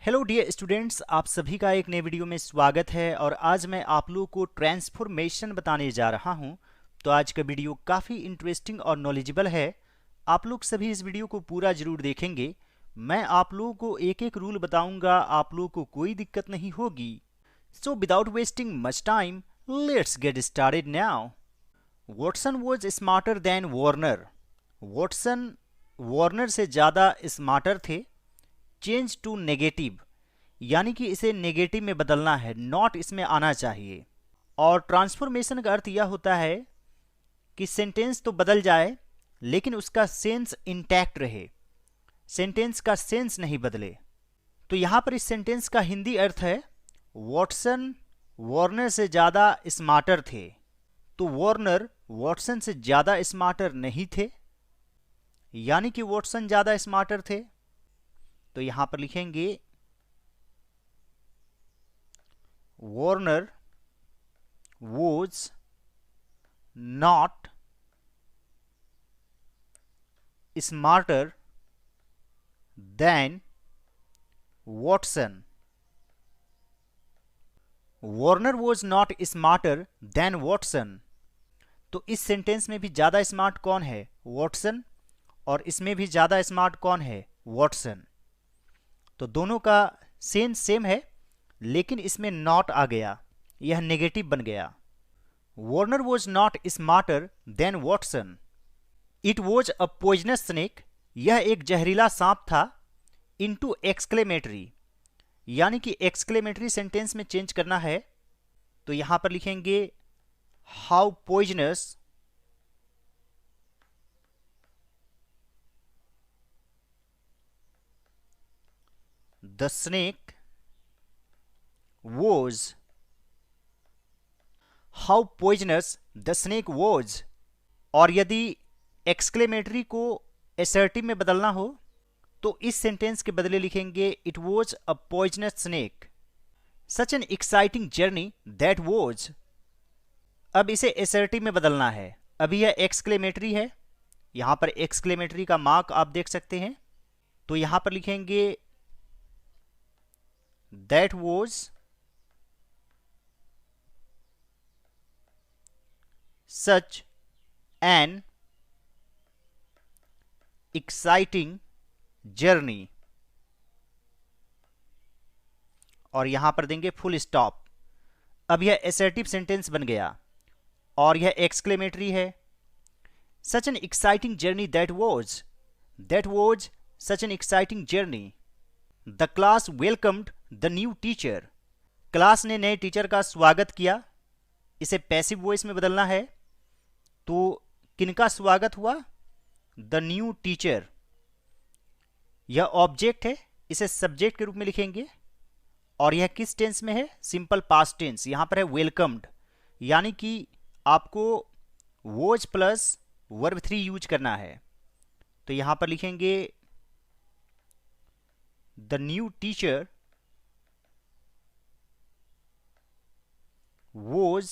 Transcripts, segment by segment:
Hello dear students, आप सभी का एक नए वीडियो में स्वागत है। और आज मैं आप लोगों को ट्रांसफॉर्मेशन बताने जा रहा हूं। तो आज का वीडियो काफ़ी इंटरेस्टिंग और नॉलेजेबल है। आप लोग सभी इस वीडियो को पूरा जरूर देखेंगे। मैं आप लोगों को एक एक रूल बताऊंगा, आप लोगों को कोई दिक्कत नहीं होगी। So without wasting much time, let's get started now. Watson was smarter than Warner. Watson Warner से ज़्यादा स्मार्टर थे। चेंज टू नेगेटिव, यानी कि इसे नेगेटिव में बदलना है, नॉट इसमें आना चाहिए। और ट्रांसफॉर्मेशन का अर्थ यह होता है कि सेंटेंस तो बदल जाए लेकिन उसका सेंस इंटैक्ट रहे, सेंटेंस का सेंस नहीं बदले। तो यहां पर इस सेंटेंस का हिंदी अर्थ है वॉटसन वार्नर से ज़्यादा स्मार्टर थे। तो वार्नर वॉटसन से ज़्यादा स्मार्टर नहीं थे, यानी कि वॉटसन ज़्यादा स्मार्टर थे। तो यहां पर लिखेंगे Warner was not smarter than Watson. Warner was not smarter than Watson. तो इस सेंटेंस में भी ज़्यादा स्मार्ट कौन है? वॉटसन। और इसमें भी ज़्यादा स्मार्ट कौन है? वॉटसन। तो दोनों का सेंस सेम है, लेकिन इसमें नॉट आ गया, यह नेगेटिव बन गया। Warner was not smarter than Watson. It was a poisonous snake. यह एक जहरीला सांप था। इनटू एक्सक्लेमेटरी, यानी कि एक्सक्लेमेटरी सेंटेंस में चेंज करना है। तो यहां पर लिखेंगे how poisonous the snake was, how poisonous the snake was। और यदि एक्सक्लेमेटरी को एसर्टिव में बदलना हो तो इस सेंटेंस के बदले लिखेंगे it was a poisonous snake, such an exciting journey that was. अब इसे एसर्टिव में बदलना है। अभी यह एक्सक्लेमेटरी है, यहां पर एक्सक्लेमेटरी का मार्क आप देख सकते हैं। तो यहां पर लिखेंगे that was such an exciting journey। और यहां पर देंगे फुल स्टॉप। अब यह एसर्टिव सेंटेंस बन गया और यह एक्सक्लेमेटरी है। Such an exciting journey that was such an exciting journey. The class welcomed the new teacher. Class ने नए टीचर का स्वागत किया। इसे पैसिव वॉइस में बदलना है। तो किनका स्वागत हुआ? The new teacher. यह ऑब्जेक्ट है, इसे सब्जेक्ट के रूप में लिखेंगे। और यह किस टेंस में है? Simple past tense. यहां पर है वेलकम्ड, यानी कि आपको वॉज प्लस वर्ब 3 यूज करना है। तो यहां पर लिखेंगे the new teacher was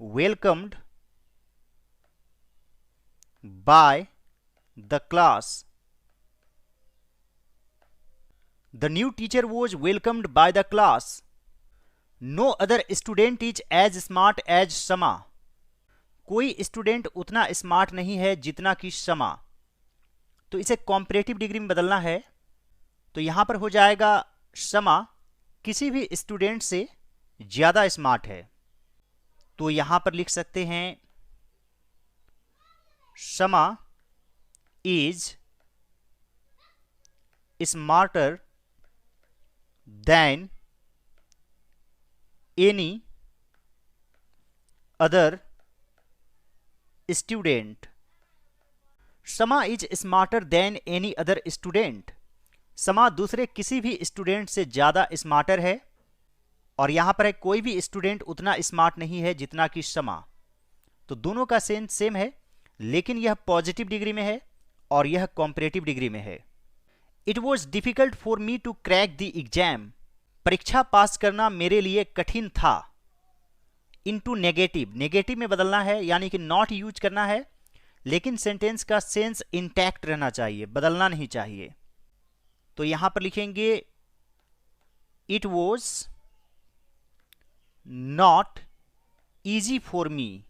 welcomed by the class. The new teacher was welcomed by the class. No other student is as smart as Shama. कोई स्टूडेंट उतना स्मार्ट नहीं है जितना कि शमा। तो इसे कॉम्परेटिव डिग्री में बदलना है। तो यहां पर हो जाएगा शमा किसी भी स्टूडेंट से ज्यादा स्मार्ट है। तो यहां पर लिख सकते हैं Shama is smarter than any other student. Shama is smarter than any other student. Shama दूसरे किसी भी स्टूडेंट से ज्यादा स्मार्टर है। और यहां पर है कोई भी स्टूडेंट उतना स्मार्ट नहीं है जितना कि शमा। तो दोनों का सेंस सेम है, लेकिन यह पॉजिटिव डिग्री में है और यह कॉम्परेटिव डिग्री में है। It was difficult for me to crack the exam. परीक्षा पास करना मेरे लिए कठिन था। इनटू नेगेटिव, नेगेटिव में बदलना है, यानी कि नॉट यूज करना है, लेकिन सेंटेंस का सेंस इंटैक्ट रहना चाहिए, बदलना नहीं चाहिए। तो यहां पर लिखेंगे it was not easy for me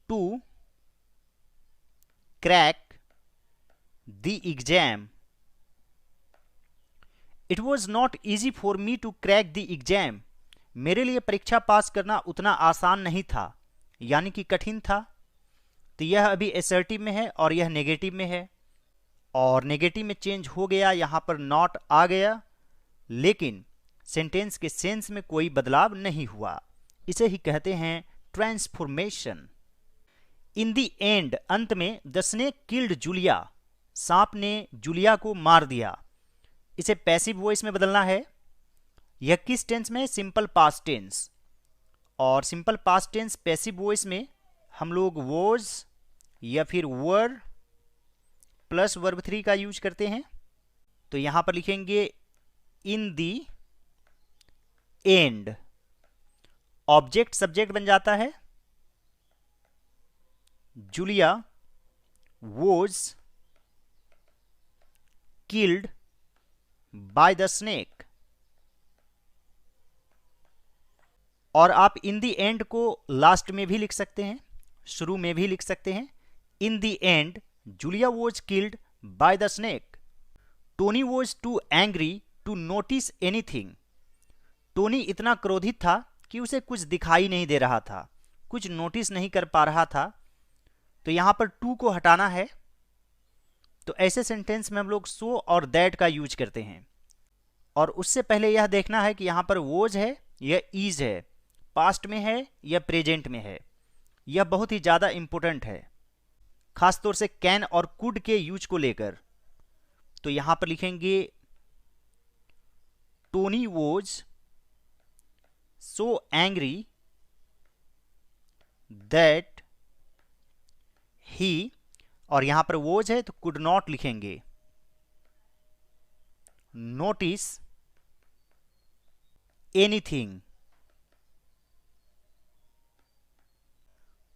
to crack the exam. It was not easy for me to crack the exam. मेरे लिए परीक्षा पास करना उतना आसान नहीं था, यानी कि कठिन था। तो यह अभी असर्टिव में है और यह नेगेटिव में है, और नेगेटिव में चेंज हो गया, यहां पर नॉट आ गया, लेकिन सेंटेंस के सेंस में कोई बदलाव नहीं हुआ। इसे ही कहते हैं ट्रांसफॉर्मेशन। इन द एंड, अंत में, द स्नेक किल्ड जूलिया, सांप ने जूलिया को मार दिया। इसे पैसिव वॉइस में बदलना है। यह किस टेंस में? Simple past tense. और simple past tense passive voice में हम लोग वॉज या फिर वर प्लस वर्ब 3 का यूज करते हैं। तो यहां पर लिखेंगे इन दी एंड। ऑब्जेक्ट सब्जेक्ट बन जाता है। Julia was killed by the snake. और आप इन दी एंड को लास्ट में भी लिख सकते हैं, शुरू में भी लिख सकते हैं। In the end Julia was killed by the snake. Tony was too angry to notice anything. Tony इतना क्रोधित था कि उसे कुछ दिखाई नहीं दे रहा था, कुछ नोटिस नहीं कर पा रहा था। तो यहां पर टू को हटाना है। तो ऐसे सेंटेंस में हम लोग सो और दैट का यूज करते हैं। और उससे पहले यह देखना है कि यहां पर वॉज है या इज है, पास्ट में है या प्रेजेंट में है। यह बहुत ही ज्यादा इंपॉर्टेंट है, खासतौर से कैन और कुड के यूज को लेकर। तो यहां पर लिखेंगे Tony was so angry that he, और यहां पर वॉज है तो कुड नॉट लिखेंगे, notice anything.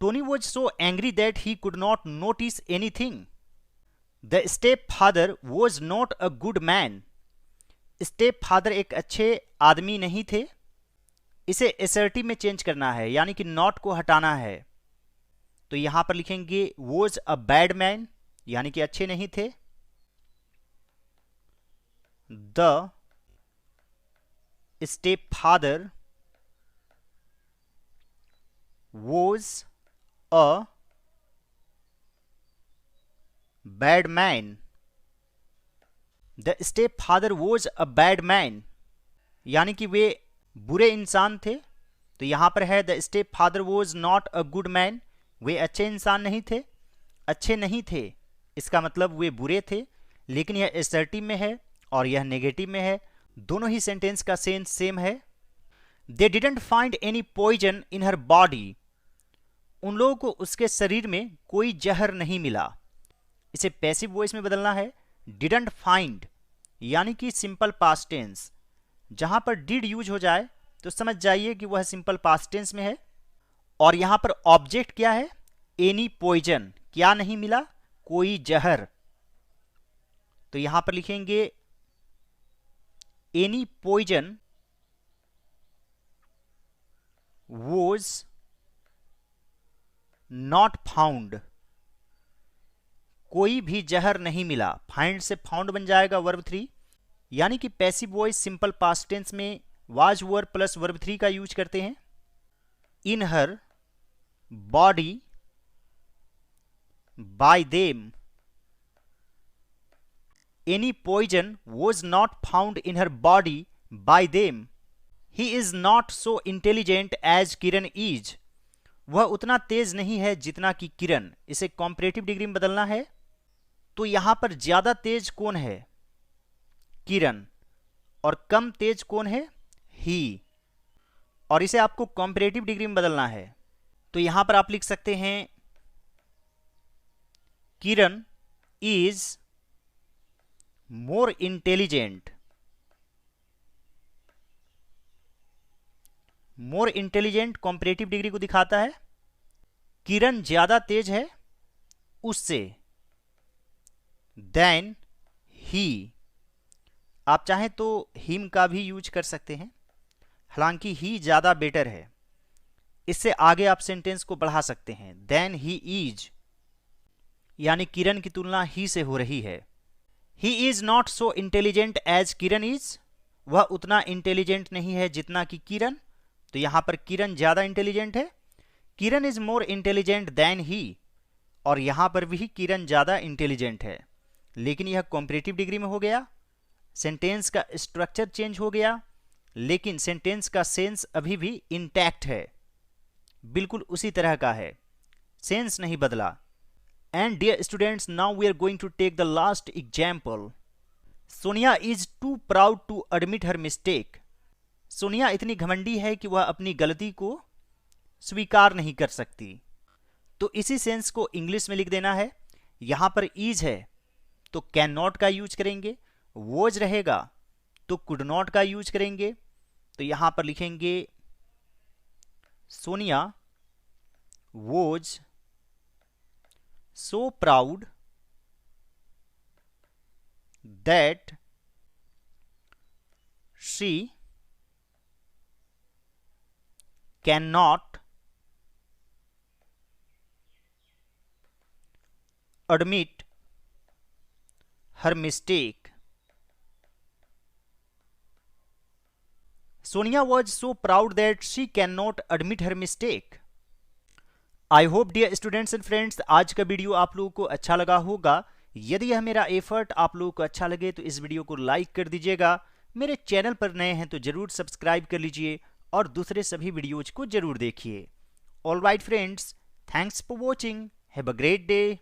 Tony was so angry that he could not notice anything. The stepfather was not a good man. Step father एक अच्छे आदमी नहीं थे। इसे असर्टिव में चेंज करना है, यानी कि नॉट को हटाना है। तो यहां पर लिखेंगे वॉज अ बैड मैन, यानी कि अच्छे नहीं थे। The stepfather was a bad man. The stepfather was a bad man, यानी कि वे बुरे इंसान थे। तो यहां पर है the stepfather was not a good man. वे अच्छे इंसान नहीं थे। अच्छे नहीं थे इसका मतलब वे बुरे थे, लेकिन यह असर्टिव में है और यह नेगेटिव में है। दोनों ही सेंटेंस का सेंस सेम है। They didn't find any poison in her body. उन लोगों को उसके शरीर में कोई जहर नहीं मिला। इसे पैसिव वॉइस में बदलना है। डिडंट फाइंड, यानी कि सिंपल पास्ट टेंस। जहां पर डिड यूज हो जाए तो समझ जाइए कि वह सिंपल पास्ट टेंस में है। और यहां पर ऑब्जेक्ट क्या है? एनी पॉइजन, क्या नहीं मिला? कोई जहर। तो यहां पर लिखेंगे any poison was not found. कोई भी जहर नहीं मिला। फाइंड से फाउंड बन जाएगा वर्ब 3, यानी कि passive voice simple past tense में वाज वर प्लस वर्ब 3 का यूज करते हैं। In her body by them. Any poison was not found in her body by them. He is not so intelligent as Kiran is. वह उतना तेज नहीं है जितना कि किरण। इसे कॉम्परेटिव डिग्री में बदलना है। तो यहां पर ज्यादा तेज कौन है? किरण। और कम तेज कौन है? ही। और इसे आपको कॉम्परेटिव डिग्री में बदलना है। तो यहां पर आप लिख सकते हैं Kiran is more intelligent. More intelligent comparative degree को दिखाता है। किरण ज्यादा तेज है उससे, देन ही। आप चाहें तो हिम का भी यूज कर सकते हैं, हालांकि ही ज़्यादा बेटर है। इससे आगे आप सेंटेंस को बढ़ा सकते हैं। देन ही इज, यानी किरण की तुलना ही से हो रही है। He is not so intelligent as Kiran is, वह उतना इंटेलिजेंट नहीं है जितना कि किरण। तो यहां पर किरण ज्यादा इंटेलिजेंट है। Kiran is more intelligent than he, और यहां पर भी किरण ज्यादा इंटेलिजेंट है, लेकिन यह कॉम्परेटिव डिग्री में हो गया। सेंटेंस का स्ट्रक्चर चेंज हो गया, लेकिन सेंटेंस का सेंस अभी भी इंटैक्ट है, बिल्कुल उसी तरह का है, सेंस नहीं बदला। And dear students, now we are going to take the last example. Sonia is too proud to admit her mistake. Sonia इतनी घमंडी है कि वह अपनी गलती को स्वीकार नहीं कर सकती। तो इसी सेंस को इंग्लिश में लिख देना है। यहां पर इज है तो कैन नॉट का यूज करेंगे, वोज रहेगा तो कुड नॉट का यूज करेंगे। तो यहां पर लिखेंगे Sonia was so proud that she can not admit her mistake. Sonia was so proud that she cannot admit her mistake. I hope dear students and friends, आज का वीडियो आप लोगों को अच्छा लगा होगा। यदि यह मेरा एफर्ट आप लोगों को अच्छा लगे तो इस वीडियो को लाइक कर दीजिएगा। मेरे चैनल पर नए हैं तो जरूर सब्सक्राइब कर लीजिए और दूसरे सभी वीडियोज को जरूर देखिए। All right friends, thanks for watching, have a great day.